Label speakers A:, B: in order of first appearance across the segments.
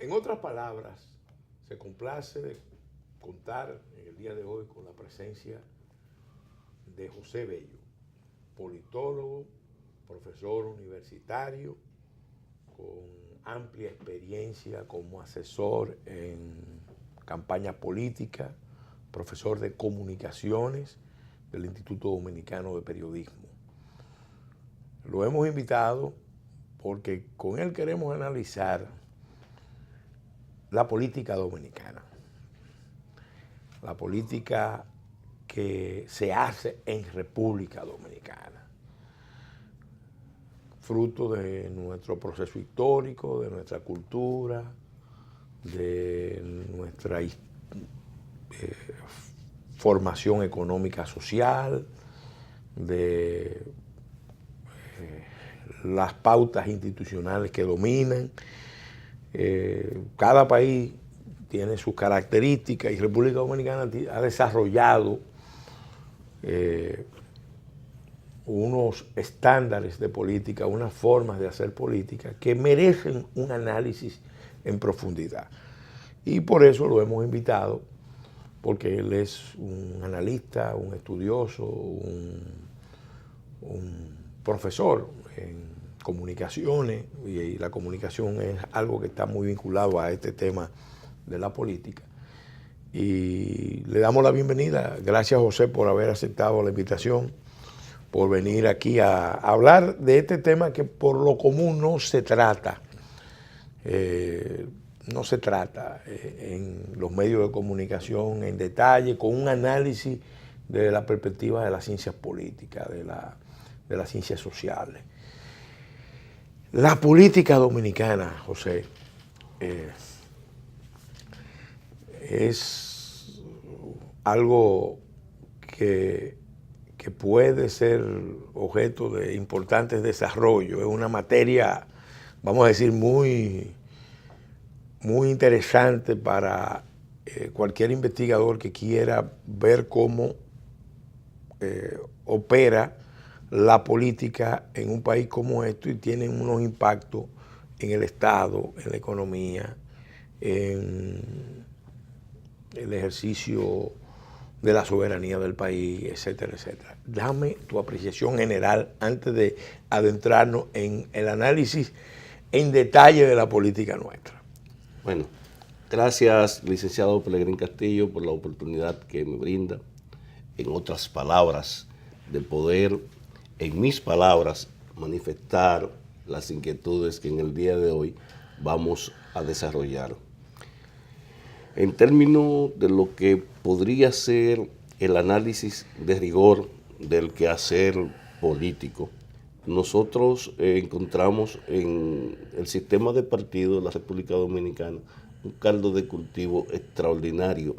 A: En otras palabras, se complace de contar en el día de hoy con la presencia de José Bello, politólogo, profesor universitario, con amplia experiencia como asesor en campaña política, profesor de comunicaciones del Instituto Dominicano de Periodismo. Lo hemos invitado porque con él queremos analizar la política dominicana, la política que se hace en República Dominicana, fruto de nuestro proceso histórico, de nuestra cultura, de nuestra formación económica social, de las pautas institucionales que dominan. Cada país tiene sus características y República Dominicana ha desarrollado unos estándares de política, unas formas de hacer política que merecen un análisis en profundidad. Y por eso lo hemos invitado, porque él es un analista, un estudioso, un profesor en comunicaciones, y la comunicación es algo que está muy vinculado a este tema de la política. Y le damos la bienvenida. Gracias, José, por haber aceptado la invitación, por venir aquí a hablar de este tema que por lo común no se trata. No se trata en los medios de comunicación en detalle, con un análisis de la perspectiva de las ciencias políticas, de las ciencias sociales. La política dominicana, José, es algo que puede ser objeto de importantes desarrollos. Es una materia, vamos a decir, muy interesante para cualquier investigador que quiera ver cómo opera la política en un país como esto, y tienen unos impactos en el Estado, en la economía, en el ejercicio de la soberanía del país, etcétera, etcétera. Dame tu apreciación general antes de adentrarnos en el análisis en detalle de la política nuestra.
B: Bueno, gracias, licenciado Pelegrín Castillo, por la oportunidad que me brinda, en otras palabras, de poder, en mis palabras, manifestar las inquietudes que en el día de hoy vamos a desarrollar. En términos de lo que podría ser el análisis de rigor del quehacer político, nosotros encontramos en el sistema de partidos de la República Dominicana un caldo de cultivo extraordinario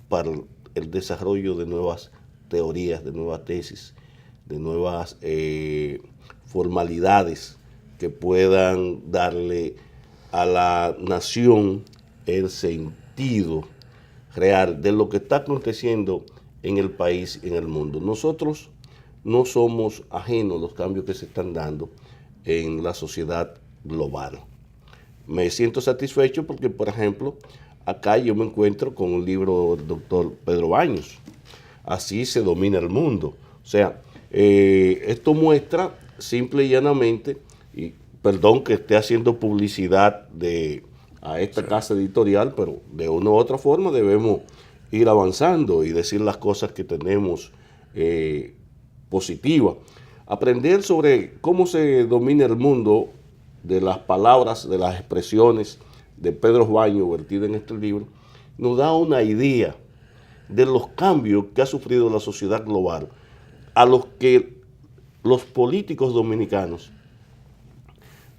B: para el desarrollo de nuevas teorías, de nuevas tesis, de nuevas formalidades que puedan darle a la nación el sentido real de lo que está aconteciendo en el país y en el mundo. Nosotros no somos ajenos a los cambios que se están dando en la sociedad global. Me siento satisfecho porque, por ejemplo, acá yo me encuentro con un libro del doctor Pedro Baños, Así se domina el mundo. O sea, esto muestra simple y llanamente, y perdón que esté haciendo publicidad a esta casa editorial, pero de una u otra forma debemos ir avanzando y decir las cosas que tenemos positivas. Aprender sobre cómo se domina el mundo, de las palabras, de las expresiones de Pedro Baños vertidas en este libro, nos da una idea de los cambios que ha sufrido la sociedad global, a los que los políticos dominicanos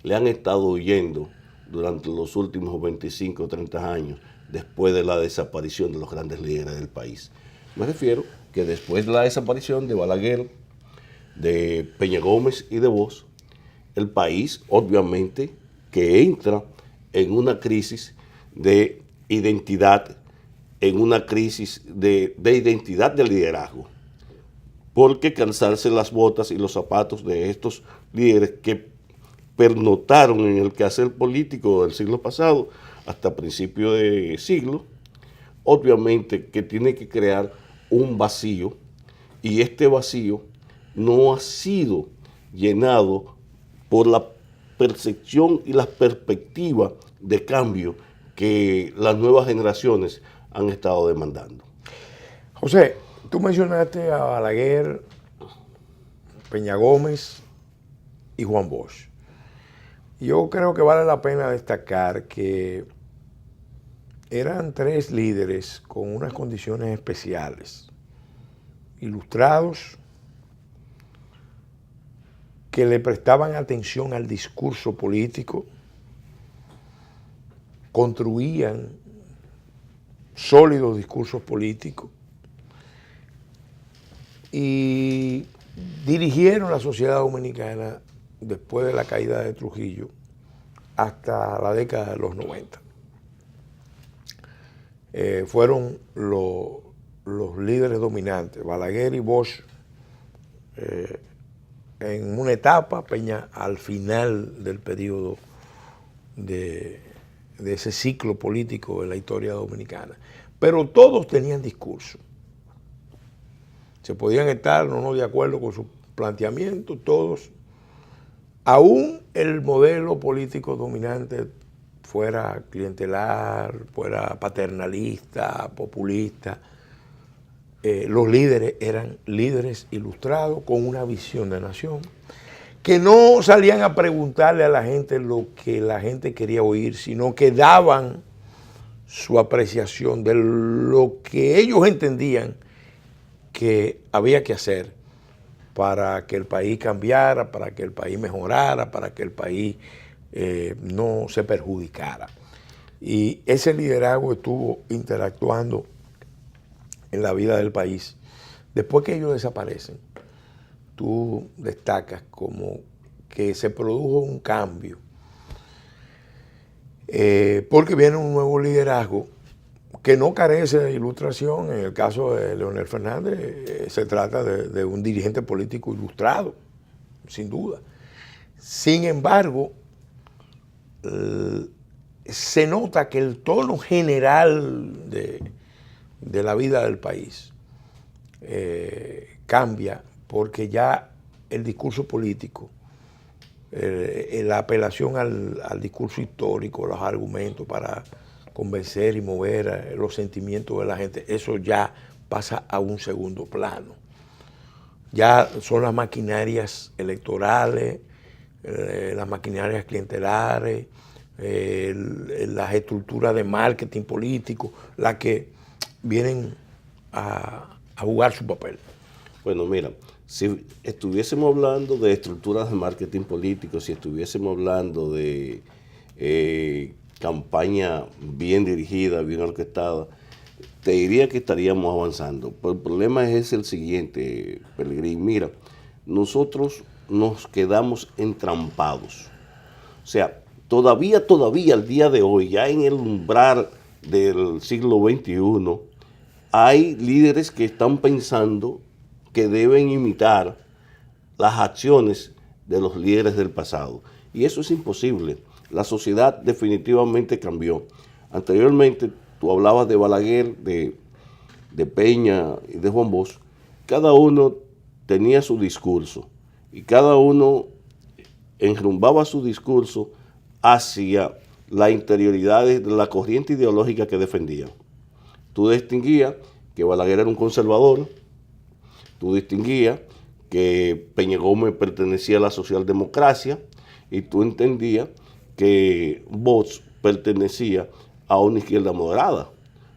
B: le han estado huyendo durante los últimos 25 o 30 años, después de la desaparición de los grandes líderes del país. Me refiero que después de la desaparición de Balaguer, de Peña Gómez y de Bosch, el país obviamente que entra en una crisis de identidad, en una crisis de identidad de liderazgo, porque calzarse las botas y los zapatos de estos líderes que pernotaron en el quehacer político del siglo pasado hasta principio de siglo, obviamente que tiene que crear un vacío, y este vacío no ha sido llenado por la percepción y la perspectiva de cambio que las nuevas generaciones han estado demandando.
A: José, tú mencionaste a Balaguer, Peña Gómez y Juan Bosch. Yo creo que vale la pena destacar que eran tres líderes con unas condiciones especiales, ilustrados, que le prestaban atención al discurso político, construían sólidos discursos políticos y dirigieron la sociedad dominicana después de la caída de Trujillo hasta la década de los 90. Fueron los líderes dominantes, Balaguer y Bosch en una etapa, Peña al final del periodo de ese ciclo político de la historia dominicana. Pero todos tenían discurso. Se podían estar o no de acuerdo con su planteamiento, todos. Aún el modelo político dominante fuera clientelar, fuera paternalista, populista, los líderes eran líderes ilustrados con una visión de nación, que no salían a preguntarle a la gente lo que la gente quería oír, sino que daban su apreciación de lo que ellos entendían que había que hacer para que el país cambiara, para que el país mejorara, para que el país no se perjudicara. Y ese liderazgo estuvo interactuando en la vida del país. Después que ellos desaparecen, tú destacas como que se produjo un cambio, porque viene un nuevo liderazgo que no carece de ilustración. En el caso de Leonel Fernández, se trata de un dirigente político ilustrado, sin duda. Sin embargo, se nota que el tono general de la vida del país cambia, porque ya el discurso político, la apelación al discurso histórico, los argumentos para convencer y mover los sentimientos de la gente, eso ya pasa a un segundo plano. Ya son las maquinarias electorales, las maquinarias clientelares, las estructuras de marketing político, las que vienen a jugar su papel.
B: Bueno, mira, si estuviésemos hablando de estructuras de marketing político, si estuviésemos hablando de campaña bien dirigida, bien orquestada, te diría que estaríamos avanzando. Pero el problema es el siguiente, Pelegrín. Mira, nosotros nos quedamos entrampados. O sea, todavía al día de hoy, ya en el umbral del siglo XXI, hay líderes que están pensando que deben imitar las acciones de los líderes del pasado. Y eso es imposible. La sociedad definitivamente cambió. Anteriormente, tú hablabas de Balaguer, de Peña y de Juan Bosch. Cada uno tenía su discurso y cada uno enrumbaba su discurso hacia la interioridad de la corriente ideológica que defendían. Tú distinguías que Balaguer era un conservador, tú distinguías que Peña Gómez pertenecía a la socialdemocracia y tú entendías que Bosch pertenecía a una izquierda moderada.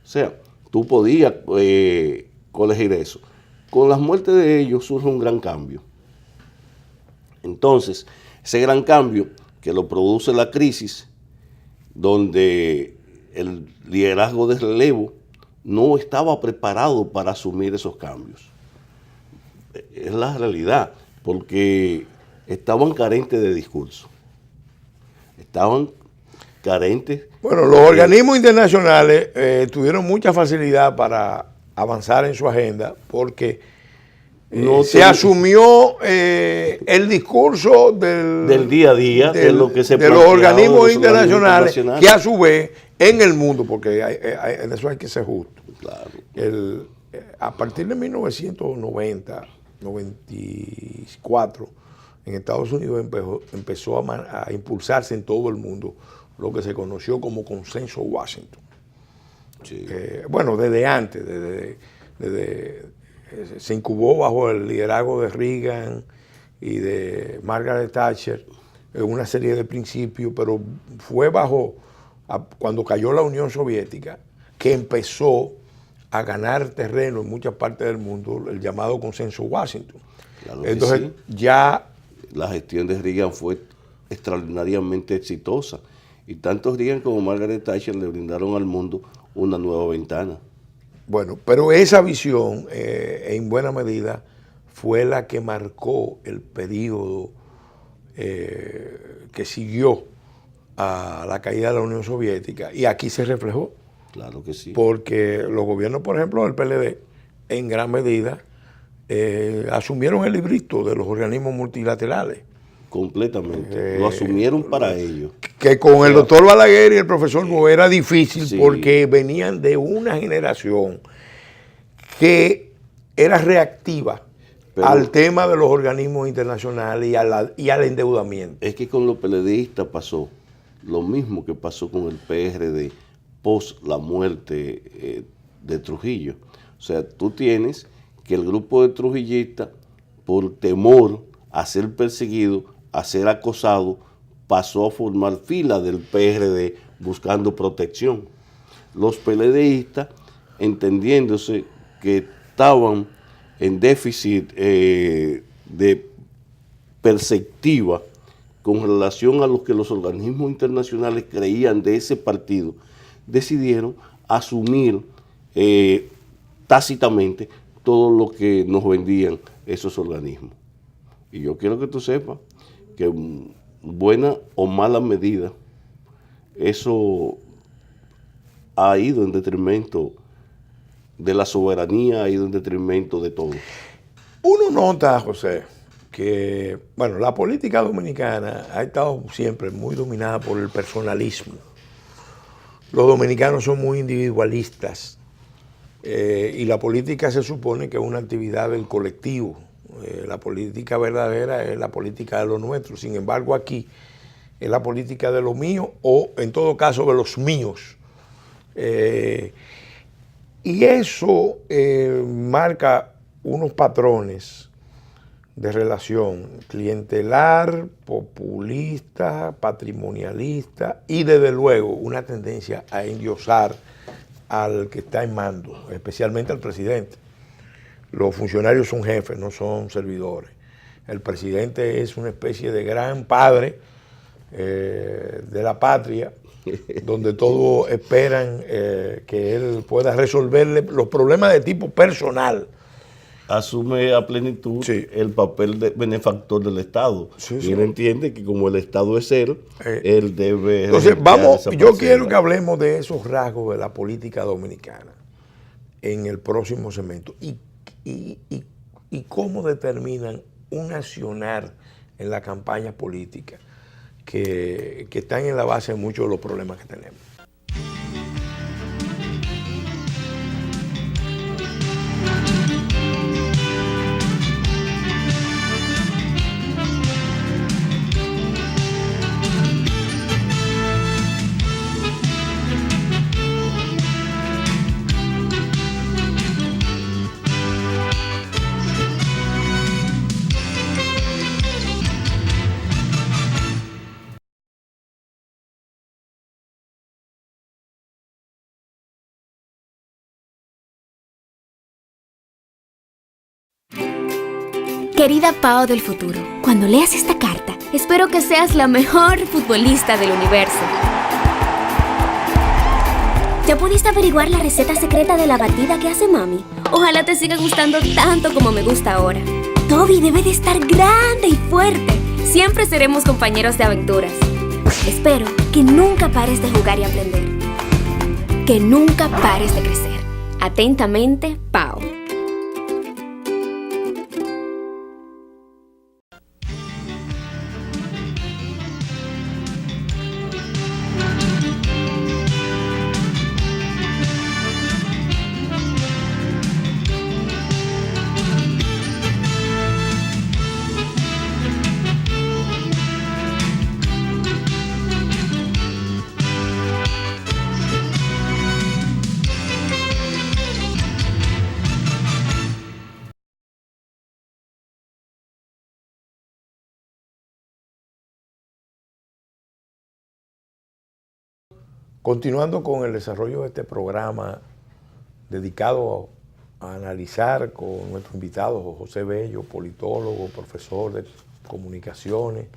B: O sea, tú podías colegir eso. Con las muertes de ellos surge un gran cambio. Entonces, ese gran cambio que lo produce la crisis, donde el liderazgo de relevo no estaba preparado para asumir esos cambios. Es la realidad, porque estaban carentes de discurso. Estaban carentes.
A: Bueno, los organismos internacionales tuvieron mucha facilidad para avanzar en su agenda, porque se asumió el discurso
B: del día a día, de lo que se
A: de los organismos internacionales, que a su vez en el mundo, porque en eso hay que ser justo. Claro. A partir de 1990, 94, en Estados Unidos empezó a impulsarse en todo el mundo lo que se conoció como Consenso Washington. Sí. Bueno, desde antes, se incubó bajo el liderazgo de Reagan y de Margaret Thatcher una serie de principios, pero fue cuando cayó la Unión Soviética que empezó a ganar terreno en muchas partes del mundo el llamado Consenso Washington. Claro. Entonces sí,
B: ya la gestión de Reagan fue extraordinariamente exitosa y tanto Reagan como Margaret Thatcher le brindaron al mundo una nueva ventana.
A: Bueno, pero esa visión en buena medida fue la que marcó el periodo que siguió a la caída de la Unión Soviética, y aquí se reflejó.
B: Claro que sí.
A: Porque los gobiernos, por ejemplo, del PLD, en gran medida asumieron el librito de los organismos multilaterales.
B: Completamente. Lo asumieron para ellos.
A: Que con el doctor Balaguer y el profesor Bo era difícil, sí, porque venían de una generación que era reactiva al tema de los organismos internacionales y al endeudamiento.
B: Es que con los PLDistas pasó lo mismo que pasó con el PRD post la muerte de Trujillo. O sea, tú tienes que el grupo de trujillistas, por temor a ser perseguido, a ser acosado, pasó a formar fila del PRD buscando protección. Los PLDistas, entendiéndose que estaban en déficit de perspectiva con relación a lo que los organismos internacionales creían de ese partido, decidieron asumir tácitamente todo lo que nos vendían esos organismos. Y yo quiero que tú sepas que en buena o mala medida eso ha ido en detrimento de la soberanía, ha ido en detrimento de todo.
A: Uno nota, José, que bueno, la política dominicana ha estado siempre muy dominada por el personalismo. Los dominicanos son muy individualistas y la política se supone que es una actividad del colectivo. La política verdadera es la política de lo nuestro. Sin embargo, aquí es la política de lo mío o, en todo caso, de los míos. Y eso marca unos patrones de relación clientelar, populista, patrimonialista y desde luego una tendencia a endiosar al que está en mando, especialmente al presidente. Los funcionarios son jefes, no son servidores. El presidente es una especie de gran padre de la patria, donde todos esperan que él pueda resolverle los problemas de tipo personal.
B: Asume a plenitud, sí, el papel de benefactor del Estado. Sí, y él entiende que como el Estado es él debe...
A: Entonces, yo quiero que hablemos de esos rasgos de la política dominicana en el próximo segmento y cómo determinan un accionar en la campaña política que están en la base de muchos de los problemas que tenemos.
C: Querida Pao del futuro, cuando leas esta carta, espero que seas la mejor futbolista del universo. ¿Ya pudiste averiguar la receta secreta de la batida que hace mami? Ojalá te siga gustando tanto como me gusta ahora. Toby debe de estar grande y fuerte. Siempre seremos compañeros de aventuras. Espero que nunca pares de jugar y aprender. Que nunca pares de crecer. Atentamente, Pao.
A: Continuando con el desarrollo de este programa dedicado a analizar con nuestro invitado José Bello, politólogo, profesor de comunicaciones,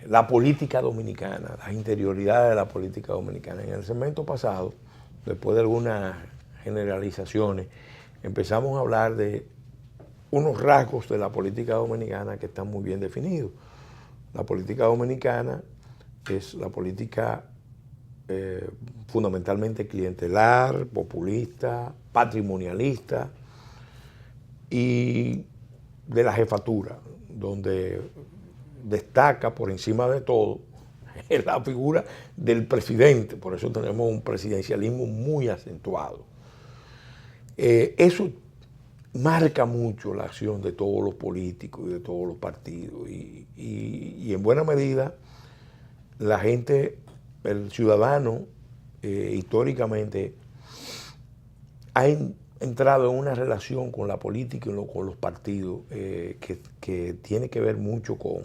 A: la política dominicana, las interioridades de la política dominicana. En el segmento pasado, después de algunas generalizaciones, empezamos a hablar de unos rasgos de la política dominicana que están muy bien definidos. La política dominicana es la política fundamentalmente clientelar, populista, patrimonialista y de la jefatura, donde destaca por encima de todo la figura del presidente. Por eso tenemos un presidencialismo muy acentuado. Eso marca mucho la acción de todos los políticos y de todos los partidos y en buena medida la gente, el ciudadano, históricamente ha entrado en una relación con la política y con los partidos que tiene que ver mucho con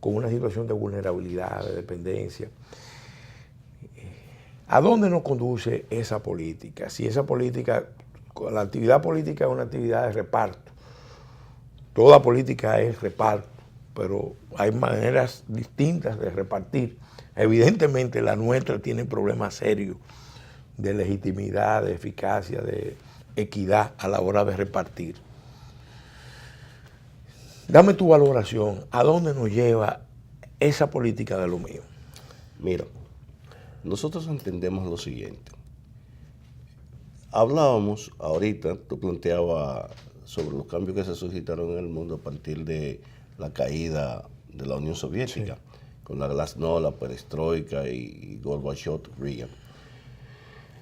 A: una situación de vulnerabilidad, de dependencia. ¿A dónde nos conduce esa política? Si esa política, la actividad política es una actividad de reparto. Toda política es reparto, pero hay maneras distintas de repartir. Evidentemente la nuestra tiene problemas serios de legitimidad, de eficacia, de equidad a la hora de repartir. Dame tu valoración. ¿A dónde nos lleva esa política de lo mío?
B: Mira, nosotros entendemos lo siguiente. Hablábamos ahorita, tú planteabas sobre los cambios que se suscitaron en el mundo a partir de la caída de la Unión Soviética, sí, con la Glasnost, la Perestroika y Gorbachev, Reagan.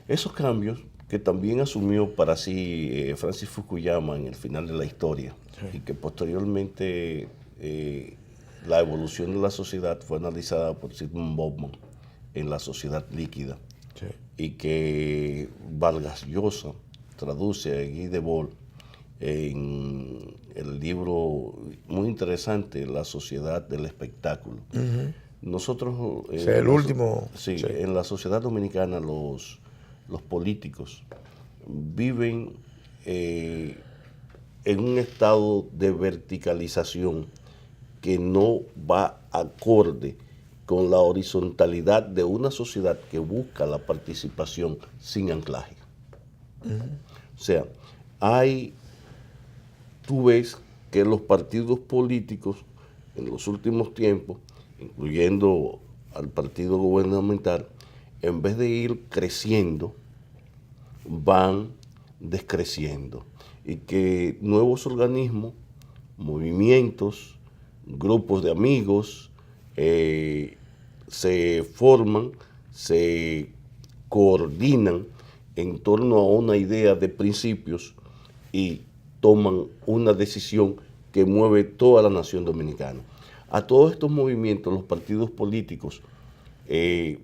B: Esos cambios que también asumió para sí Francis Fukuyama en el final de la historia, sí, y que posteriormente la evolución de la sociedad fue analizada por Zygmunt Bauman en La sociedad líquida, sí, y que Vargas Llosa traduce a Guy Debord en el libro muy interesante, La sociedad del espectáculo. Uh-huh. Nosotros...
A: el último...
B: Sí, sí, en la sociedad dominicana los políticos viven en un estado de verticalización que no va acorde con la horizontalidad de una sociedad que busca la participación sin anclaje. Uh-huh. O sea, tú ves que los partidos políticos en los últimos tiempos, incluyendo al partido gubernamental, en vez de ir creciendo, van descreciendo. Y que nuevos organismos, movimientos, grupos de amigos, se forman, se coordinan en torno a una idea de principios y toman una decisión que mueve toda la nación dominicana. A todos estos movimientos, los partidos políticos que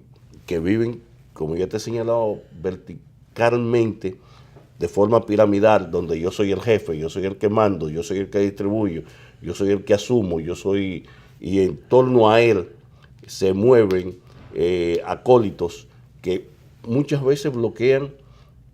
B: viven, como ya te he señalado, verticalmente, de forma piramidal, donde yo soy el jefe, yo soy el que mando, yo soy el que distribuyo, yo soy el que asumo, y en torno a él se mueven acólitos que muchas veces bloquean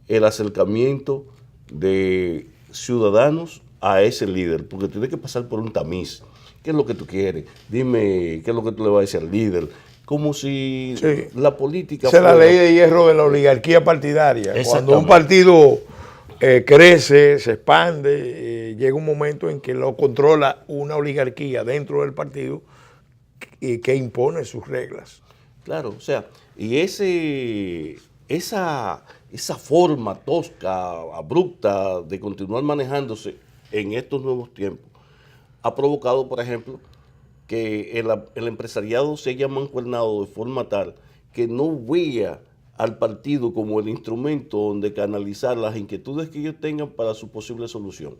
B: el acercamiento de ciudadanos a ese líder, porque tiene que pasar por un tamiz. ¿Qué es lo que tú quieres? Dime, ¿qué es lo que tú le vas a decir al líder? Como si sí, la política
A: fuera... Esa es la ley de hierro de la oligarquía partidaria. Cuando un partido crece, se expande, llega un momento en que lo controla una oligarquía dentro del partido que impone sus reglas.
B: Claro, o sea, y esa forma tosca, abrupta de continuar manejándose en estos nuevos tiempos ha provocado, por ejemplo, que el empresariado se haya mancuernado de forma tal que no vea al partido como el instrumento donde canalizar las inquietudes que ellos tengan para su posible solución.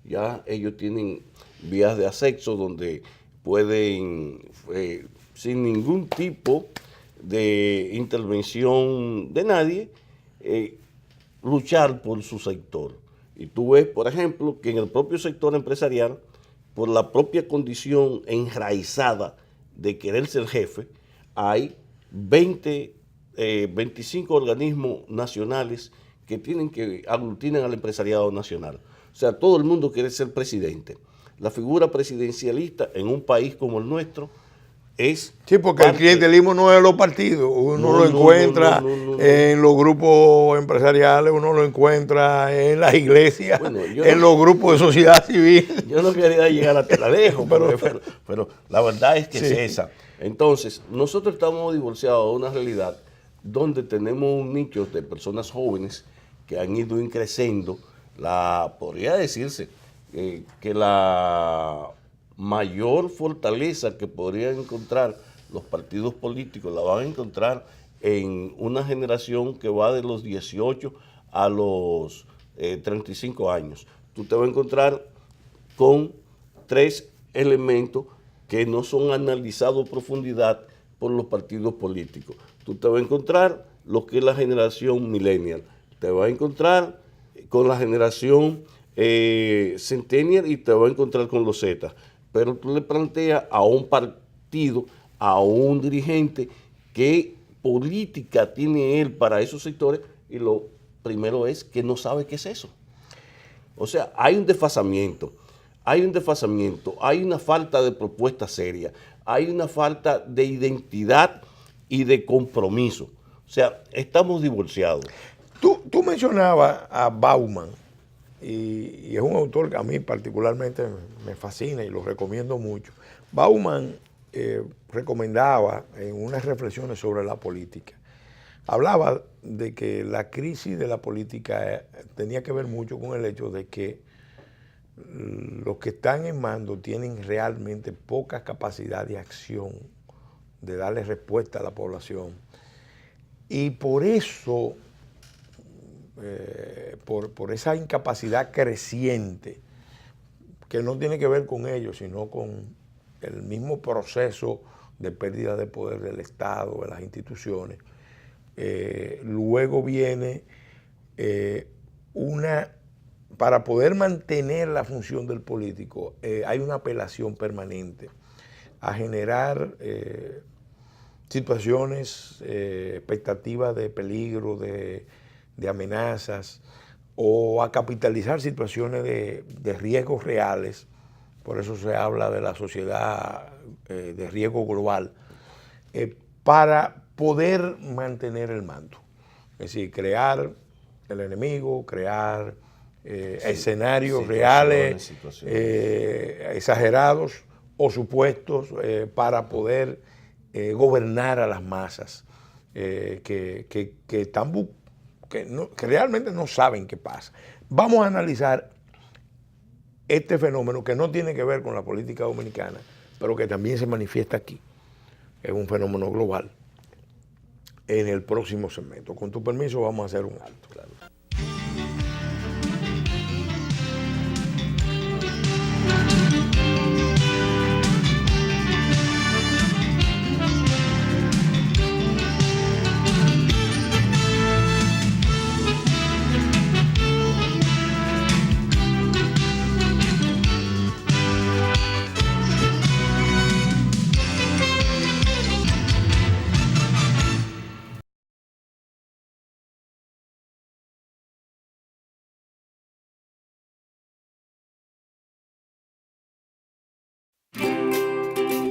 B: Ya ellos tienen vías de acceso donde pueden, sin ningún tipo de intervención de nadie, luchar por su sector. Y tú ves, por ejemplo, que en el propio sector empresarial, por la propia condición enraizada de querer ser jefe, hay 20 25 organismos nacionales que aglutinan al empresariado nacional. O sea, todo el mundo quiere ser presidente. La figura presidencialista en un país como el nuestro es...
A: Sí, porque el clientelismo no es de los partidos, uno lo encuentra en los grupos empresariales, uno lo encuentra en las iglesias, en los grupos de sociedad civil.
B: Yo no quería llegar hasta la lejos, pero la verdad es que es esa. Entonces, nosotros estamos divorciados de una realidad donde tenemos un nicho de personas jóvenes que han ido creciendo. Podría decirse que la mayor fortaleza que podrían encontrar los partidos políticos la van a encontrar en una generación que va de los 18 a los 35 años. Tú te vas a encontrar con 3 elementos que no son analizados a profundidad por los partidos políticos. Tú te vas a encontrar lo que es la generación millennial, te vas a encontrar con la generación centennial y te vas a encontrar con los Z. Pero tú le planteas a un partido, a un dirigente, qué política tiene él para esos sectores, y lo primero es que no sabe qué es eso. O sea, hay un desfasamiento, hay una falta de propuesta seria, hay una falta de identidad y de compromiso. O sea, estamos divorciados.
A: Tú mencionabas a Bauman, y es un autor que a mí particularmente me fascina y lo recomiendo mucho. Bauman recomendaba en unas reflexiones sobre la política, hablaba de que la crisis de la política tenía que ver mucho con el hecho de que los que están en mando tienen realmente poca capacidad de acción, de darle respuesta a la población. Y por eso, por esa incapacidad creciente, que no tiene que ver con ellos, sino con el mismo proceso de pérdida de poder del Estado, de las instituciones, luego viene para poder mantener la función del político, hay una apelación permanente a generar situaciones, expectativas de peligro, de amenazas, o a capitalizar situaciones de riesgos reales. Por eso se habla de la sociedad de riesgo global, para poder mantener el mando. Es decir, crear el enemigo, crear escenarios reales, exagerados o supuestos, para poder gobernar a las masas que realmente no saben qué pasa. Vamos a analizar este fenómeno que no tiene que ver con la política dominicana, pero que también se manifiesta aquí. Es un fenómeno global. En el próximo segmento. Con tu permiso vamos a hacer un alto. Claro.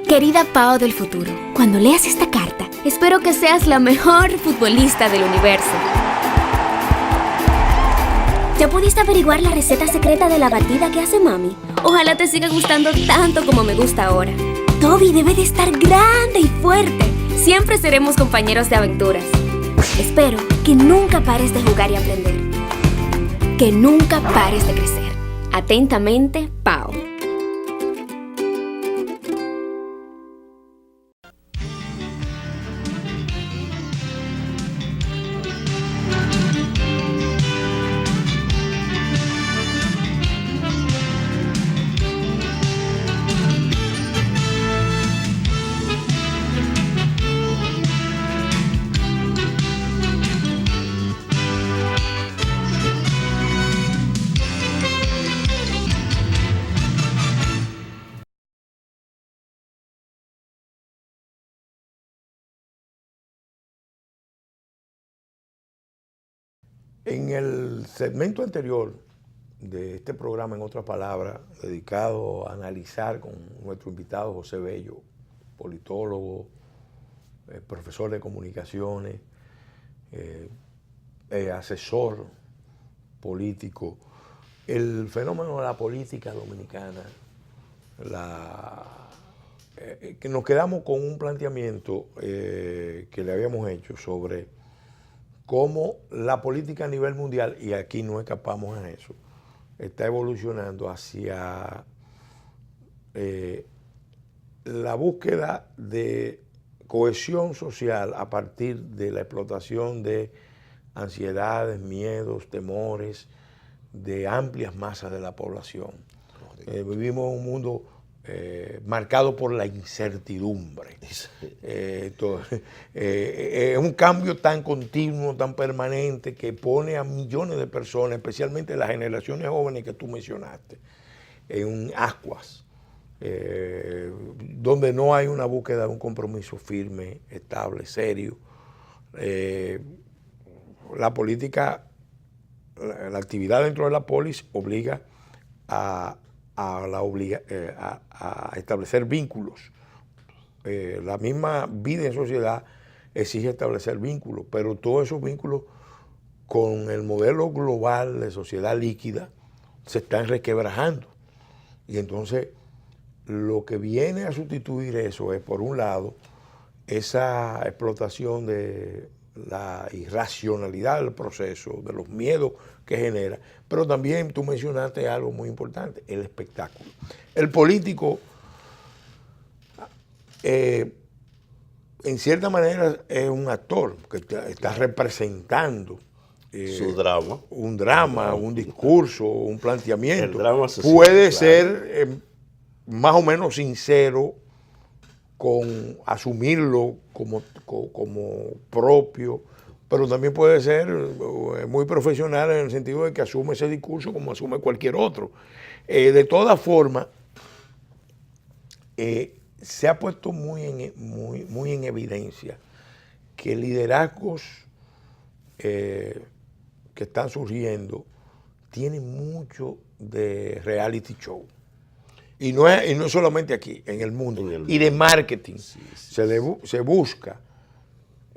C: Querida Pao del futuro, cuando leas esta carta, espero que seas la mejor futbolista del universo. ¿Ya pudiste averiguar la receta secreta de la batida que hace mami? Ojalá te siga gustando tanto como me gusta ahora. Toby debe de estar grande y fuerte. Siempre seremos compañeros de aventuras. Espero que nunca pares de jugar y aprender. Que nunca pares de crecer. Atentamente, Pao.
A: En el segmento anterior de este programa, en otras palabras, dedicado a analizar con nuestro invitado José Bello, politólogo, profesor de comunicaciones, asesor político, el fenómeno de la política dominicana, que nos quedamos con un planteamiento que le habíamos hecho sobre cómo la política a nivel mundial, y aquí no escapamos a eso, está evolucionando hacia la búsqueda de cohesión social a partir de la explotación de ansiedades, miedos, temores de amplias masas de la población. Vivimos en un mundo marcado por la incertidumbre. Es un cambio tan continuo, tan permanente, que pone a millones de personas, especialmente las generaciones jóvenes que tú mencionaste, en ascuas, donde no hay una búsqueda de un compromiso firme, estable, serio. La política, la actividad dentro de la polis obliga a establecer vínculos. La misma vida en sociedad exige establecer vínculos, pero todos esos vínculos con el modelo global de sociedad líquida se están resquebrajando. Y entonces lo que viene a sustituir eso es, por un lado, esa explotación de la irracionalidad del proceso, de los miedos que genera, pero también tú mencionaste algo muy importante, el espectáculo. El político, en cierta manera, es un actor que está representando
B: su drama.
A: Un drama, un discurso, un planteamiento.
B: El drama social,
A: puede
B: claro,
A: ser más o menos sincero con asumirlo como propio, pero también puede ser muy profesional en el sentido de que asume ese discurso como asume cualquier otro. De todas formas, se ha puesto muy en evidencia que liderazgos que están surgiendo tienen mucho de reality show. Y no es solamente aquí, en el mundo. Y de marketing.
B: Sí.
A: Se busca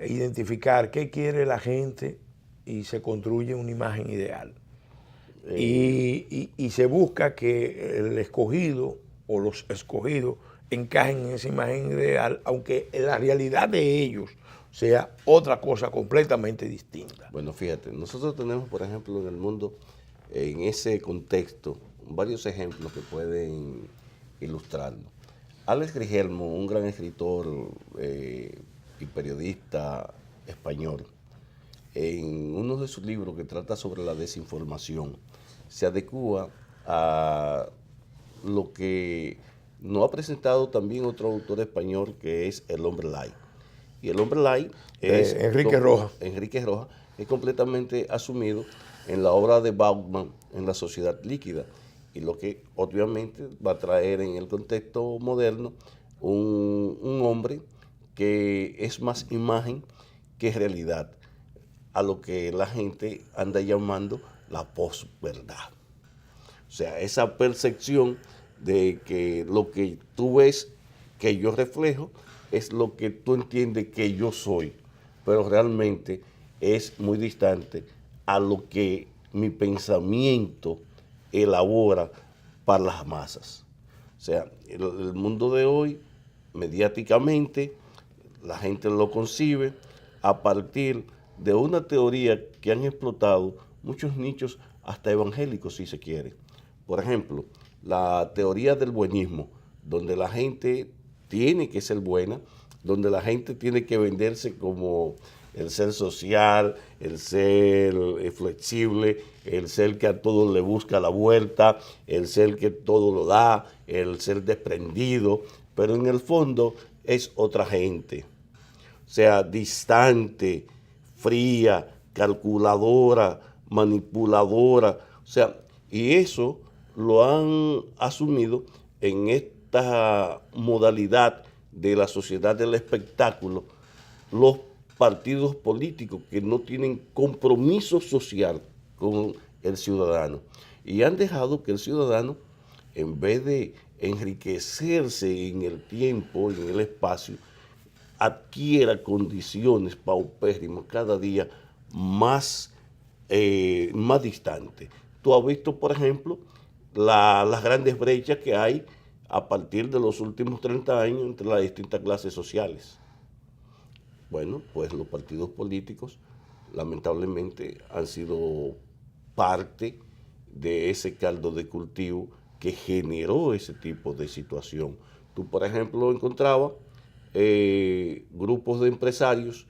A: identificar qué quiere la gente y se construye una imagen ideal. Y se busca que el escogido o los escogidos encajen en esa imagen ideal, aunque la realidad de ellos sea otra cosa completamente distinta.
B: Bueno, fíjate, nosotros tenemos, por ejemplo, en el mundo, en ese contexto, varios ejemplos que pueden ilustrarlo. Alex Grigelmo, un gran escritor y periodista español, en uno de sus libros que trata sobre la desinformación, se adecua a lo que nos ha presentado también otro autor español, que es El Hombre Light. Y El Hombre Light es
A: Enrique Rojas,
B: es completamente asumido en la obra de Bauman, en La Sociedad Líquida, y lo que obviamente va a traer en el contexto moderno un hombre que es más imagen que realidad, a lo que la gente anda llamando la posverdad. O sea, esa percepción de que lo que tú ves que yo reflejo es lo que tú entiendes que yo soy, pero realmente es muy distante a lo que mi pensamiento elabora para las masas. O sea, el mundo de hoy, mediáticamente, la gente lo concibe a partir de una teoría que han explotado muchos nichos, hasta evangélicos, si se quiere. Por ejemplo, la teoría del buenismo, donde la gente tiene que ser buena, donde la gente tiene que venderse como el ser social, el ser flexible, el ser que a todo le busca la vuelta, el ser que todo lo da, el ser desprendido, pero en el fondo es otra gente. O sea, distante, fría, calculadora, manipuladora. O sea, y eso lo han asumido en esta modalidad de la sociedad del espectáculo los partidos políticos que no tienen compromiso social con el ciudadano y han dejado que el ciudadano, en vez de enriquecerse en el tiempo, en el espacio, adquiera condiciones paupérrimas cada día más, más distantes. Tú has visto, por ejemplo, las grandes brechas que hay a partir de los últimos 30 años entre las distintas clases sociales. Bueno, pues los partidos políticos lamentablemente han sido parte de ese caldo de cultivo que generó ese tipo de situación. Tú, por ejemplo, encontrabas grupos de empresarios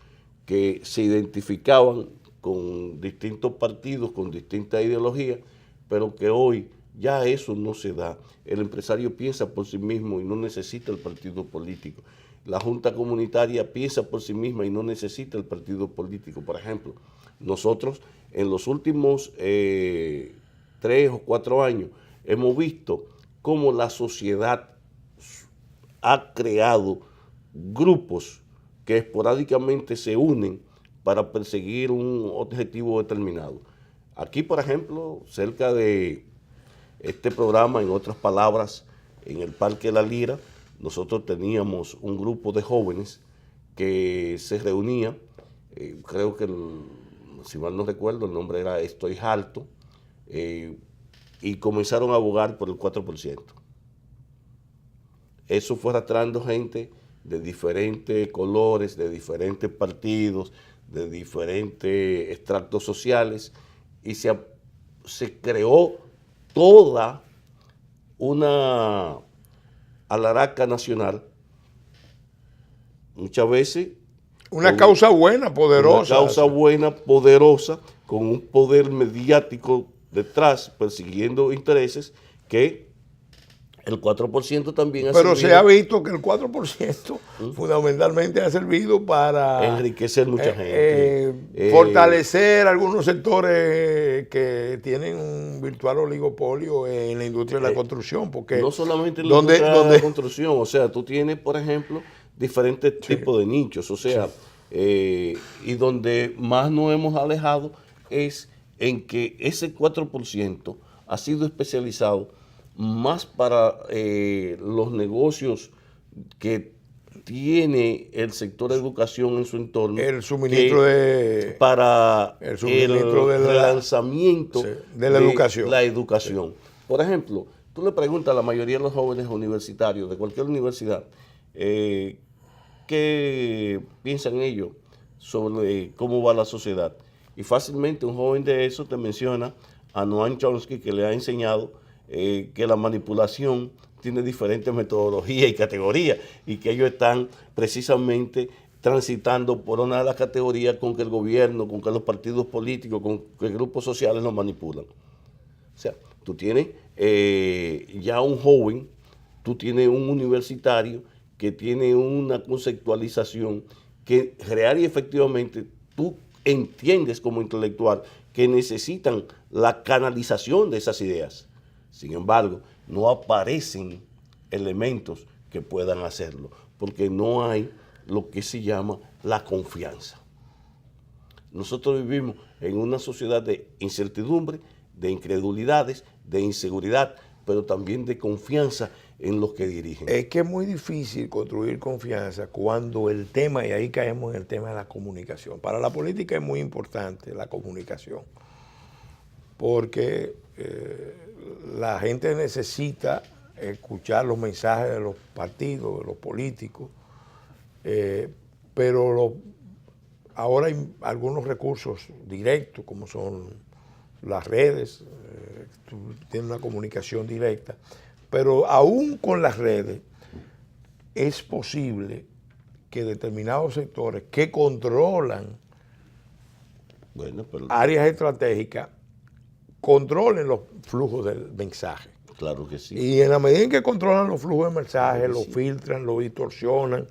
B: que se identificaban con distintos partidos, con distintas ideologías, pero que hoy ya eso no se da. El empresario piensa por sí mismo y no necesita el partido político. La Junta Comunitaria piensa por sí misma y no necesita el partido político. Por ejemplo, nosotros en los últimos 3 o 4 años hemos visto cómo la sociedad ha creado grupos que esporádicamente se unen para perseguir un objetivo determinado. Aquí, por ejemplo, cerca de este programa, en otras palabras, en el Parque La Lira, nosotros teníamos un grupo de jóvenes que se reunía, creo que, si mal no recuerdo, el nombre era Estoy Harto, y comenzaron a abogar por el 4%. Eso fue arrastrando gente de diferentes colores, de diferentes partidos, de diferentes extractos sociales, y se creó toda una alaraca nacional, muchas veces
A: una causa buena, poderosa.
B: Una causa buena, poderosa, con un poder mediático detrás, persiguiendo intereses que el 4% también ha
A: Pero
B: servido.
A: se ha visto que el 4% fundamentalmente ha servido para
B: enriquecer mucha gente.
A: Fortalecer algunos sectores que tienen un virtual oligopolio en la industria de la construcción. Porque
B: no solamente en la industria de la construcción, o sea, tú tienes, por ejemplo, diferentes tipos de nichos, o sea, y donde más nos hemos alejado es en que ese 4% ha sido especializado más para los negocios que tiene el sector de educación en su entorno.
A: El suministro
B: para
A: el
B: relanzamiento
A: de la educación.
B: La educación. Sí. Por ejemplo, tú le preguntas a la mayoría de los jóvenes universitarios de cualquier universidad qué piensan ellos sobre cómo va la sociedad. Y fácilmente un joven de eso te menciona a Noam Chomsky, que le ha enseñado que la manipulación tiene diferentes metodologías y categorías y que ellos están precisamente transitando por una de las categorías con que el gobierno, con que los partidos políticos, con que grupos sociales nos manipulan. O sea, tú tienes ya un joven, tú tienes un universitario que tiene una conceptualización que real y efectivamente tú entiendes como intelectual que necesitan la canalización de esas ideas. Sin embargo, no aparecen elementos que puedan hacerlo, porque no hay lo que se llama la confianza. Nosotros vivimos en una sociedad de incertidumbre, de incredulidades, de inseguridad, pero también de confianza en los que dirigen.
A: Es que es muy difícil construir confianza cuando el tema, y ahí caemos en el tema de la comunicación. Para la política es muy importante la comunicación, porque la gente necesita escuchar los mensajes de los partidos, de los políticos, pero ahora hay algunos recursos directos, como son las redes, tienen una comunicación directa, pero aún con las redes es posible que determinados sectores que controlan áreas estratégicas controlen los flujos del mensaje.
B: Claro que sí.
A: Y en la medida en que controlan los flujos de mensaje, lo filtran, lo distorsionan,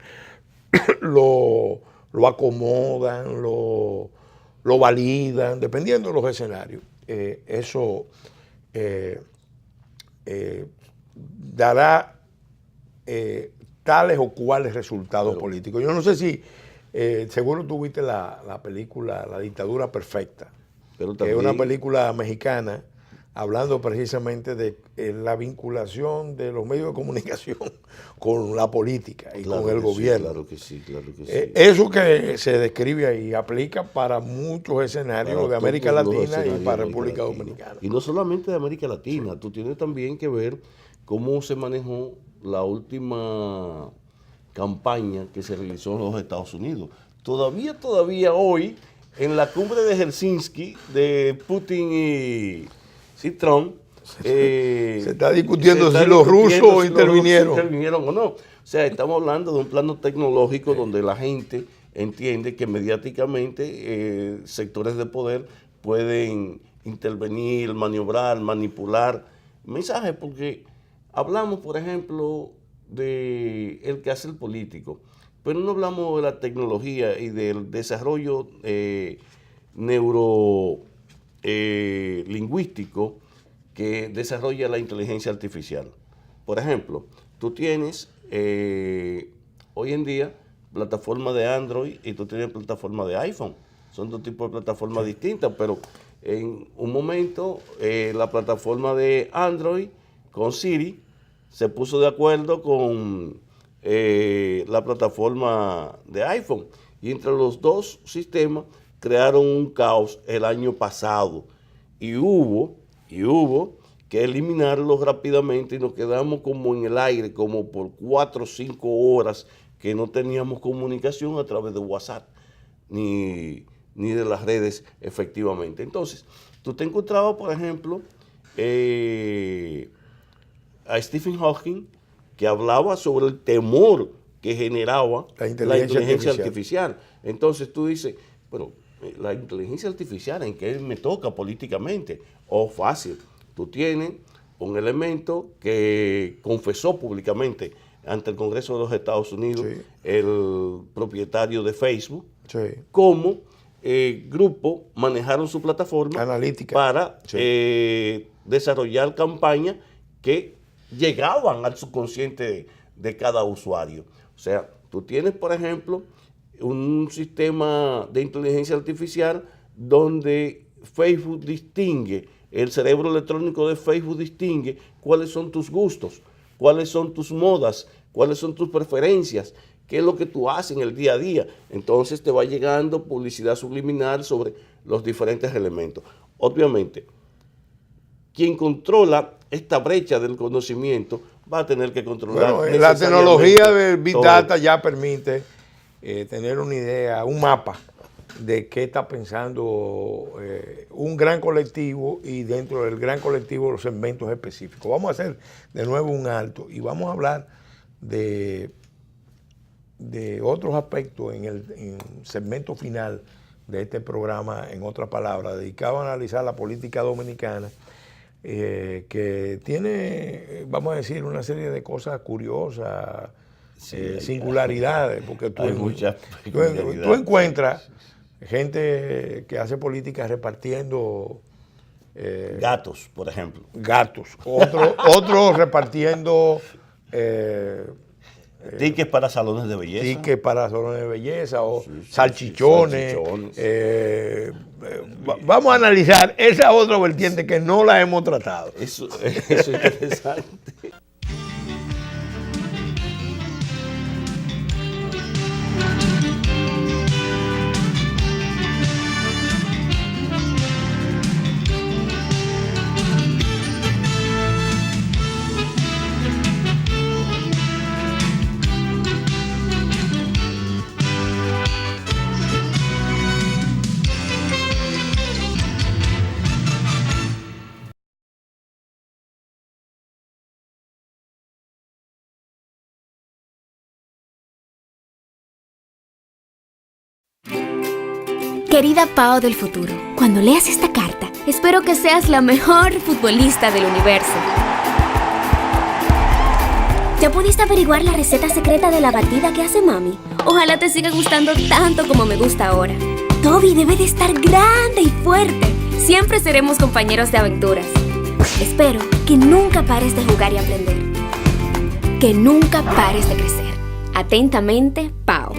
A: lo acomodan, lo validan, dependiendo de los escenarios. Eso dará tales o cuales resultados políticos. Yo no sé si seguro tú viste la película La Dictadura Perfecta,
B: Pero
A: que es
B: también,
A: una película mexicana hablando precisamente de la vinculación de los medios de comunicación con la política y
B: claro
A: con el
B: que sí,
A: gobierno.
B: claro que sí, claro que sí.
A: Eso que se describe ahí aplica para muchos escenarios
B: Para
A: de América
B: todos los
A: Latina y
B: escenarios
A: para
B: de América
A: República
B: Latina.
A: Dominicana.
B: Y no solamente de América Latina, tú tienes también que ver cómo se manejó la última campaña que se realizó en los Estados Unidos. Todavía hoy, en la cumbre de Helsinki de Putin y Trump,
A: Se está discutiendo si los rusos intervinieron
B: o no. O sea, estamos hablando de un plano tecnológico donde la gente entiende que mediáticamente sectores de poder pueden intervenir, maniobrar, manipular mensajes, porque hablamos, por ejemplo, de el quehacer político, pero no hablamos de la tecnología y del desarrollo neurolingüístico que desarrolla la inteligencia artificial. Por ejemplo, tú tienes hoy en día plataforma de Android y tú tienes plataforma de iPhone. Son dos tipos de plataformas distintas, pero en un momento la plataforma de Android con Siri se puso de acuerdo con la plataforma de iPhone, y entre los dos sistemas crearon un caos el año pasado y hubo que eliminarlos rápidamente, y nos quedamos como en el aire, como por 4 o 5 horas que no teníamos comunicación a través de WhatsApp ni de las redes efectivamente. Entonces, tú te encontrabas, por ejemplo, a Stephen Hawking, que hablaba sobre el temor que generaba la inteligencia artificial. Entonces tú dices, pero la inteligencia artificial, ¿en qué me toca políticamente? Fácil, tú tienes un elemento que confesó públicamente ante el Congreso de los Estados Unidos, sí, el propietario de Facebook, sí, cómo grupo manejaron su plataforma analítica para desarrollar campañas que llegaban al subconsciente de cada usuario. O sea, tú tienes, por ejemplo, un sistema de inteligencia artificial donde Facebook distingue, el cerebro electrónico de Facebook distingue cuáles son tus gustos, cuáles son tus modas, cuáles son tus preferencias, qué es lo que tú haces en el día a día. Entonces te va llegando publicidad subliminal sobre los diferentes elementos. Obviamente, quien controla esta brecha del conocimiento va a tener que controlar.
A: Bueno, la tecnología del Big Data ya permite tener una idea, un mapa de qué está pensando un gran colectivo, y dentro del gran colectivo los segmentos específicos. Vamos a hacer de nuevo un alto y vamos a hablar de otros aspectos en el segmento final de este programa, en otras palabras, dedicado a analizar la política dominicana, que tiene, vamos a decir, una serie de cosas curiosas, sí, singularidades, porque tú encuentras gente que hace política repartiendo
B: gatos, por ejemplo.
A: Gatos. Otros repartiendo
B: tickets para salones de belleza.
A: Tickets para salones de belleza o salchichones. Vamos a analizar esa otra vertiente que no la hemos tratado.
B: Eso es interesante.
C: Querida Pao del futuro, cuando leas esta carta, espero que seas la mejor futbolista del universo. ¿Ya pudiste averiguar la receta secreta de la batida que hace mami? Ojalá te siga gustando tanto como me gusta ahora. Toby debe de estar grande y fuerte. Siempre seremos compañeros de aventuras. Espero que nunca pares de jugar y aprender. Que nunca pares de crecer. Atentamente, Pao.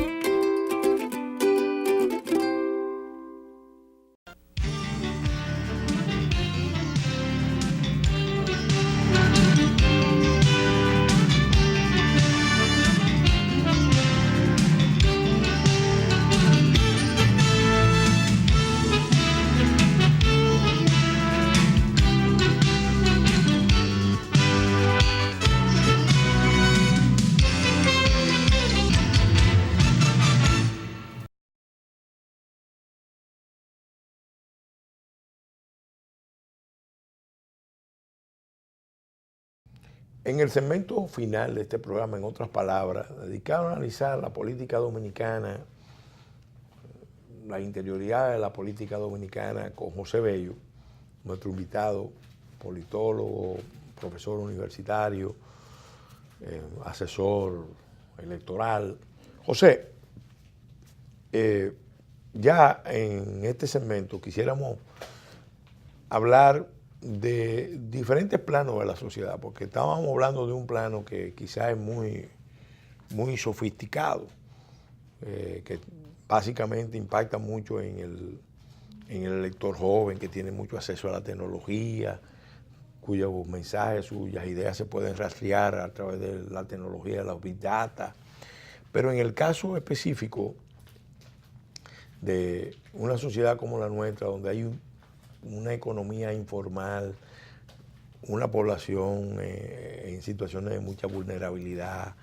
A: En el segmento final de este programa, en otras palabras, dedicado a analizar la política dominicana, la interioridad de la política dominicana con José Bello, nuestro invitado, politólogo, profesor universitario, asesor electoral. José, ya en este segmento quisiéramos hablar de diferentes planos de la sociedad, porque estábamos hablando de un plano que quizás es muy sofisticado, que básicamente impacta mucho en el elector joven, que tiene mucho acceso a la tecnología, cuyos mensajes, cuyas ideas se pueden rastrear a través de la tecnología de los big data. Pero en el caso específico de una sociedad como la nuestra, donde hay una economía informal, una población en situaciones de mucha vulnerabilidad,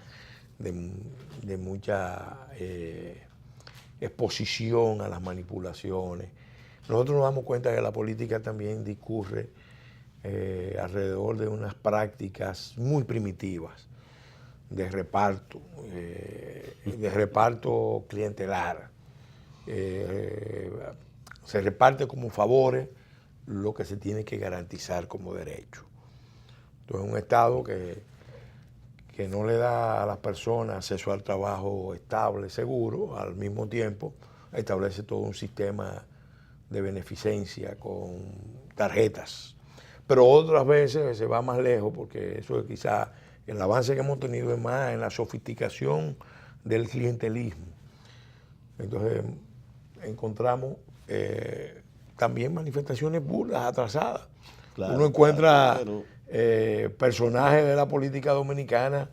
A: de mucha exposición a las manipulaciones, nosotros nos damos cuenta que la política también discurre alrededor de unas prácticas muy primitivas de reparto clientelar. Se reparte como favores lo que se tiene que garantizar como derecho. Entonces, un Estado que no le da a las personas acceso al trabajo estable, seguro, al mismo tiempo establece todo un sistema de beneficencia con tarjetas. Pero otras veces se va más lejos, porque eso es quizá el avance que hemos tenido es más en la sofisticación del clientelismo. Entonces encontramos también manifestaciones burdas, atrasadas. Claro, uno encuentra personajes de la política dominicana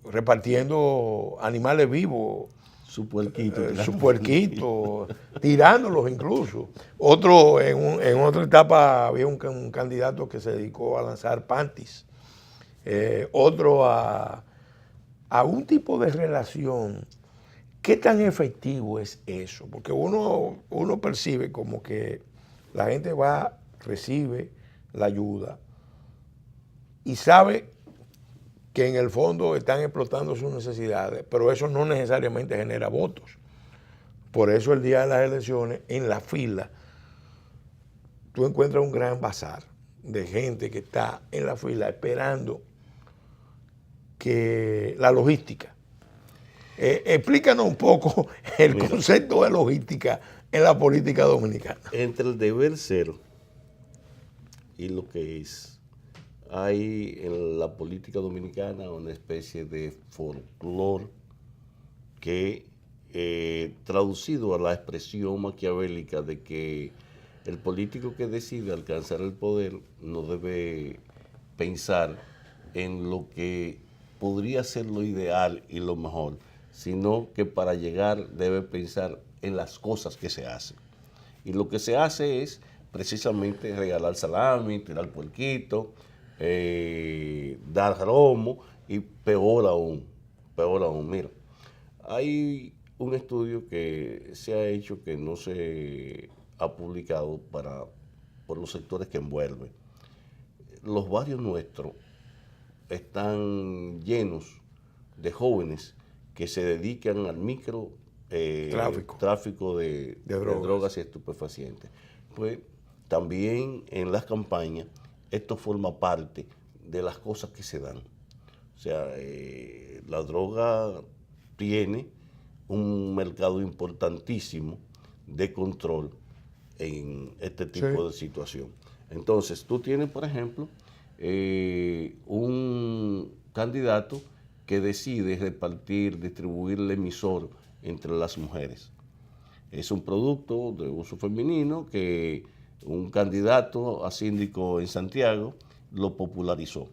A: repartiendo animales vivos, su puerquito, tirándolos incluso. Otro, en otra etapa había un candidato que se dedicó a lanzar panties. Otro a un tipo de relación. ¿Qué tan efectivo es eso? Porque uno percibe como que la gente va, recibe la ayuda y sabe que en el fondo están explotando sus necesidades, pero eso no necesariamente genera votos. Por eso el día de las elecciones, en la fila, tú encuentras un gran bazar de gente que está en la fila esperando que la logística. Explícanos un poco el concepto de logística en la política dominicana.
B: Entre el deber ser y lo que es, hay en la política dominicana una especie de folclore que, traducido a la expresión maquiavélica de que el político que decide alcanzar el poder no debe pensar en lo que podría ser lo ideal y lo mejor, sino que para llegar debe pensar en las cosas que se hacen. Y lo que se hace es precisamente regalar salami, tirar puerquito, dar romo y peor aún. Mira, hay un estudio que se ha hecho que no se ha publicado por los sectores que envuelven. Los barrios nuestros están llenos de jóvenes que se dedican al tráfico de drogas y estupefacientes. Pues también en las campañas esto forma parte de las cosas que se dan. O sea, la droga tiene un mercado importantísimo de control en este tipo de situación. Entonces, tú tienes, por ejemplo, un candidato que decide distribuir el emisor entre las mujeres. Es un producto de uso femenino que un candidato a síndico en Santiago lo popularizó.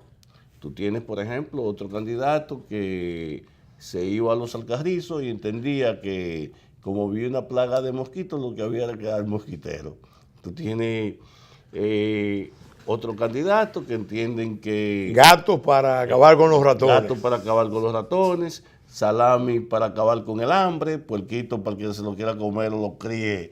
B: Tú tienes, por ejemplo, otro candidato que se iba a los Alcarrizos y entendía que como había una plaga de mosquitos, lo que había era que dar mosquitero. Tú tienes otro candidato que entienden que...
A: Gatos para acabar con los ratones.
B: Gatos para acabar con los ratones, salami para acabar con el hambre, puerquito para que se lo quiera comer o lo críe,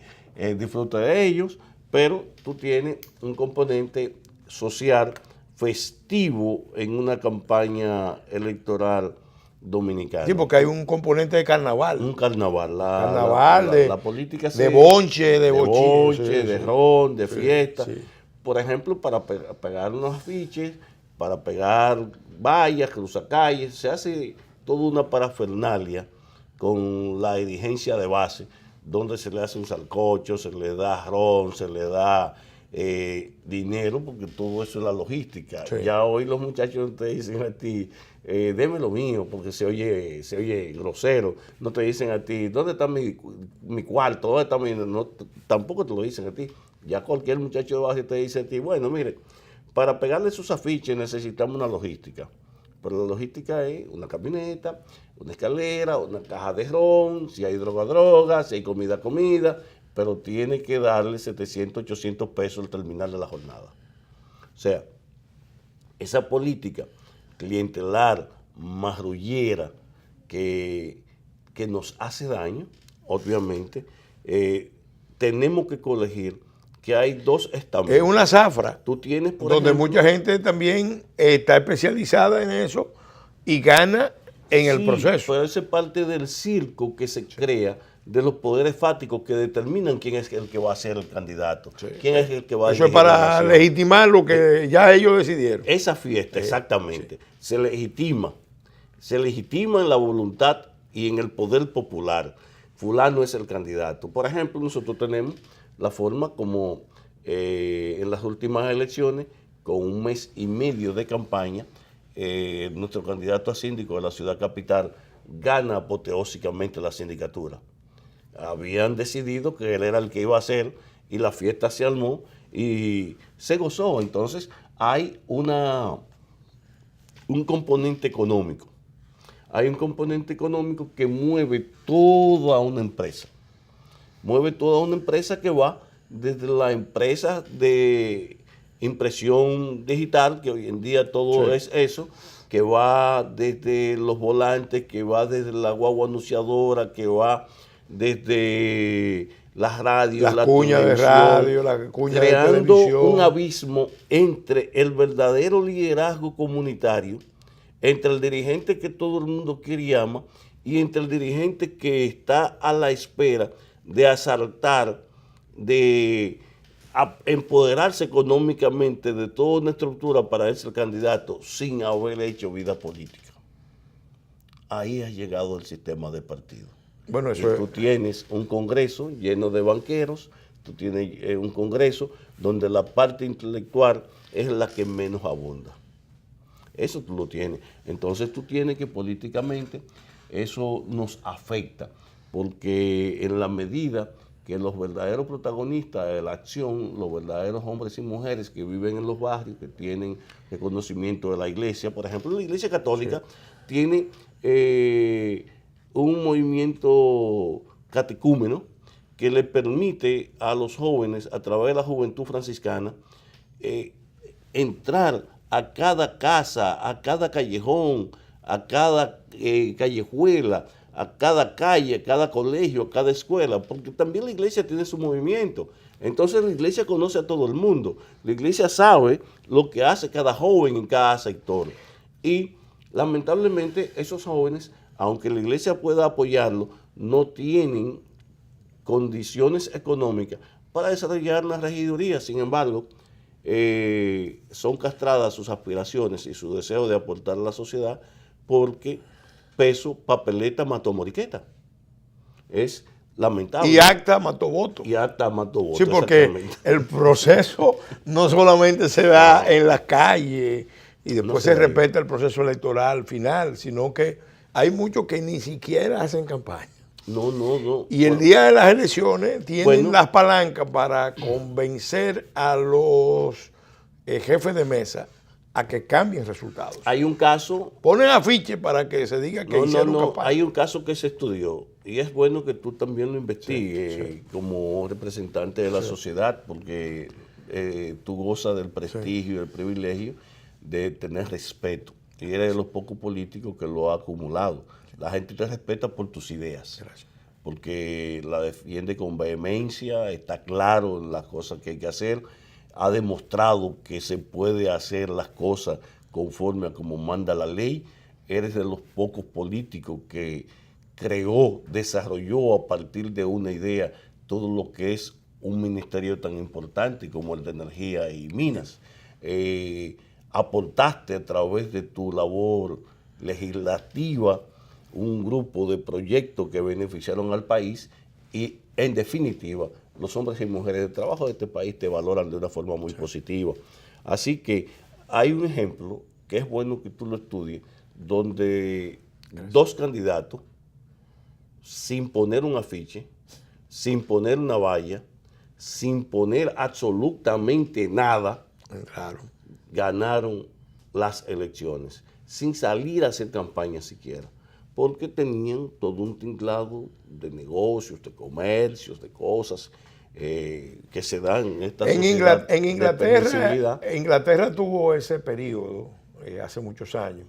B: disfrute de ellos. Pero tú tienes un componente social festivo en una campaña electoral dominicana.
A: Sí, porque hay un componente de carnaval.
B: Un carnaval. La política
A: de bonche, de
B: bonche,
A: sí,
B: de
A: sí.
B: ron, de
A: Sí,
B: fiesta.
A: sí.
B: Por ejemplo, para pegar unos afiches, para pegar vallas, cruzacalles, se hace toda una parafernalia con la dirigencia de base, donde se le hace un sancocho, se le da ron, se le da dinero, porque todo eso es la logística.
A: Sí.
B: Ya hoy los muchachos te dicen a ti, deme lo mío, porque se oye grosero. No te dicen a ti, ¿dónde está mi cuarto? ¿Dónde está mi...? No, tampoco te lo dicen a ti. Ya cualquier muchacho de base te dice a ti, bueno, mire, para pegarle sus afiches necesitamos una logística. Pero la logística es una camioneta, una escalera, una caja de ron, si hay droga, si hay comida, pero tiene que darle 700, 800 pesos al terminar de la jornada. O sea, esa política clientelar, marrullera, que nos hace daño, obviamente, tenemos que colegir que hay dos estamentos.
A: Es una zafra.
B: Tú tienes, por
A: donde
B: ejemplo,
A: mucha gente también está especializada en eso y gana en el proceso.
B: Pero esa es parte del circo que se crea de los poderes fácticos que determinan quién es el que va a ser el candidato, quién es el que va a
A: Eso es
B: dirigir la
A: para
B: nación.
A: legitimar lo que ya ellos decidieron.
B: Esa fiesta, exactamente, se legitima en la voluntad y en el poder popular. Fulano es el candidato. Por ejemplo, nosotros tenemos la forma como en las últimas elecciones, con un mes y medio de campaña, nuestro candidato a síndico de la ciudad capital gana apoteósicamente la sindicatura. Habían decidido que él era el que iba a hacer y la fiesta se armó y se gozó. Entonces hay un componente económico. Hay un componente económico que mueve toda una empresa. Mueve toda una empresa que va desde la empresa de impresión digital, que hoy en día todo es eso, que va desde los volantes, que va desde la guagua anunciadora, que va desde las radios,
A: la cuña de radio, la cuña de televisión.
B: Creando un abismo entre el verdadero liderazgo comunitario, entre el dirigente que todo el mundo quiere y ama, y entre el dirigente que está a la espera de asaltar, de empoderarse económicamente de toda una estructura para ser candidato sin haber hecho vida política. Ahí ha llegado el sistema de partido.
A: Bueno, eso
B: tú tienes un Congreso lleno de banqueros, tú tienes un Congreso donde la parte intelectual es la que menos abunda. Eso tú lo tienes. Entonces tú tienes que políticamente eso nos afecta, porque en la medida que los verdaderos protagonistas de la acción, los verdaderos hombres y mujeres que viven en los barrios, que tienen reconocimiento de la iglesia, por ejemplo, la iglesia católica tiene un movimiento catecúmeno que le permite a los jóvenes, a través de la juventud franciscana, entrar a cada casa, a cada callejón, a cada callejuela, a cada calle, a cada colegio, a cada escuela, porque también la iglesia tiene su movimiento. Entonces la iglesia conoce a todo el mundo. La iglesia sabe lo que hace cada joven en cada sector. Y lamentablemente esos jóvenes, aunque la iglesia pueda apoyarlo, no tienen condiciones económicas para desarrollar la regiduría. Sin embargo, son castradas sus aspiraciones y su deseo de aportar a la sociedad porque peso, papeleta, mató moriqueta. Es lamentable.
A: Y acta mató voto.
B: Y acta mató voto.
A: Sí, porque el proceso no solamente se da en las calles y después se respeta el proceso electoral final, sino que hay muchos que ni siquiera hacen campaña.
B: No.
A: Y el día de las elecciones tienen las palancas para convencer a los jefes de mesa a que cambien resultados.
B: Hay un caso...
A: Ponen afiche para que se diga que hicieron campaña.
B: Hay un caso que se estudió y es bueno que tú también lo investigues como representante de la sociedad, porque tú gozas del prestigio y del privilegio de tener respeto. Y eres de los pocos políticos que lo ha acumulado. La gente te respeta por tus ideas. Gracias. Porque la defiende con vehemencia, está claro en las cosas que hay que hacer. ha demostrado que se puede hacer las cosas conforme a como manda la ley. Eres de los pocos políticos que creó, desarrolló a partir de una idea todo lo que es un ministerio tan importante como el de Energía y Minas. Aportaste a través de tu labor legislativa un grupo de proyectos que beneficiaron al país y, en definitiva, los hombres y mujeres de trabajo de este país te valoran de una forma muy positiva. Así que hay un ejemplo que es bueno que tú lo estudies, donde dos candidatos, sin poner un afiche, sin poner una valla, sin poner absolutamente nada,
A: Claro.
B: ganaron las elecciones, sin salir a hacer campaña siquiera, porque tenían todo un tinglado de negocios, de comercios, de cosas que se dan en esta sociedad.
A: En Inglaterra tuvo ese periodo hace muchos años,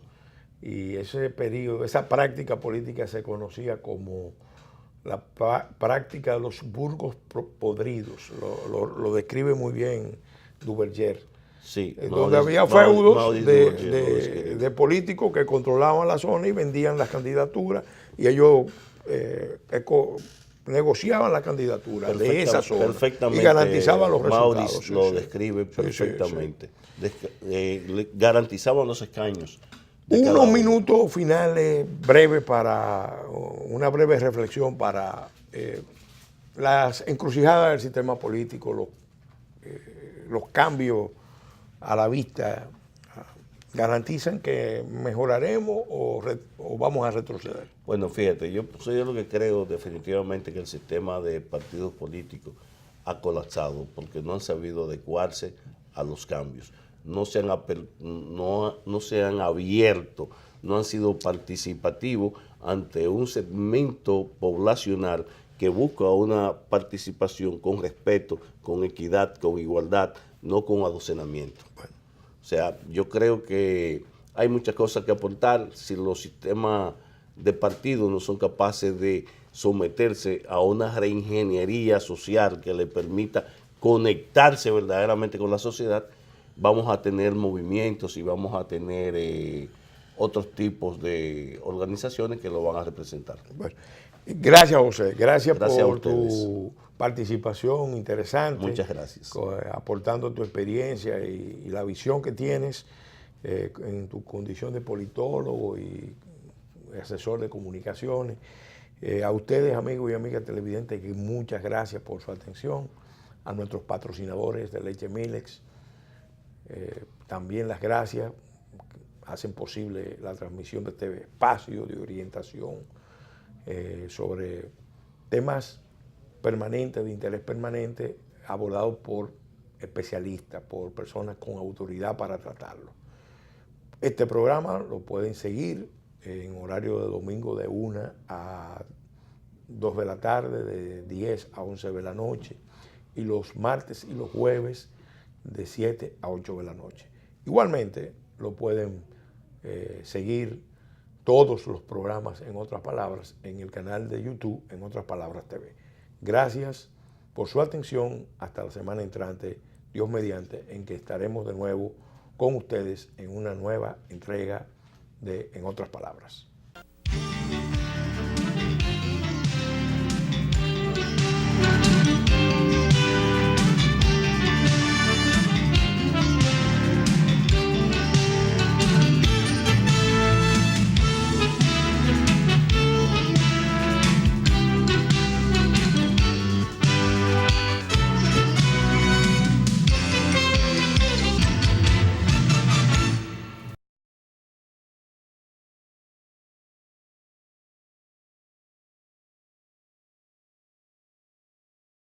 A: y ese periodo, esa práctica política se conocía como la práctica de los burgos podridos. Lo describe muy bien Duverger.
B: Sí,
A: donde había feudos de políticos que controlaban la zona y vendían las candidaturas, y ellos negociaban la candidatura de esa zona y garantizaban los resultados.
B: Maurice lo describe perfectamente. Garantizaban los escaños.
A: Unos minutos finales breves para una breve reflexión para las encrucijadas del sistema político, los cambios a la vista garantizan que mejoraremos o vamos a retroceder.
B: Bueno, fíjate, yo soy lo que creo definitivamente que el sistema de partidos políticos ha colapsado porque no han sabido adecuarse a los cambios. No se han abierto, no han sido participativos ante un segmento poblacional que busca una participación con respeto, con equidad, con igualdad, no con adocenamiento. Bueno, o sea, yo creo que hay muchas cosas que aportar. Si los sistemas de partidos no son capaces de someterse a una reingeniería social que le permita conectarse verdaderamente con la sociedad, vamos a tener movimientos y vamos a tener otros tipos de organizaciones que lo van a representar.
A: Bueno, gracias, José. Gracias por tu participación interesante.
B: Muchas gracias.
A: Aportando tu experiencia y la visión que tienes en tu condición de politólogo y asesor de comunicaciones. A ustedes, amigos y amigas televidentes, que muchas gracias por su atención. A nuestros patrocinadores de Leche Milex, también las gracias. Hacen posible la transmisión de este espacio de orientación sobre temas permanentes, de interés permanente, abordados por especialistas, por personas con autoridad para tratarlo. Este programa lo pueden seguir en horario de domingo de 1 a 2 de la tarde, de 10 a 11 de la noche, y los martes y los jueves de 7 a 8 de la noche. Igualmente lo pueden seguir todos los programas, en otras palabras, en el canal de YouTube, en Otras Palabras TV. Gracias por su atención. Hasta la semana entrante, Dios mediante, en que estaremos de nuevo con ustedes en una nueva entrega de En Otras Palabras.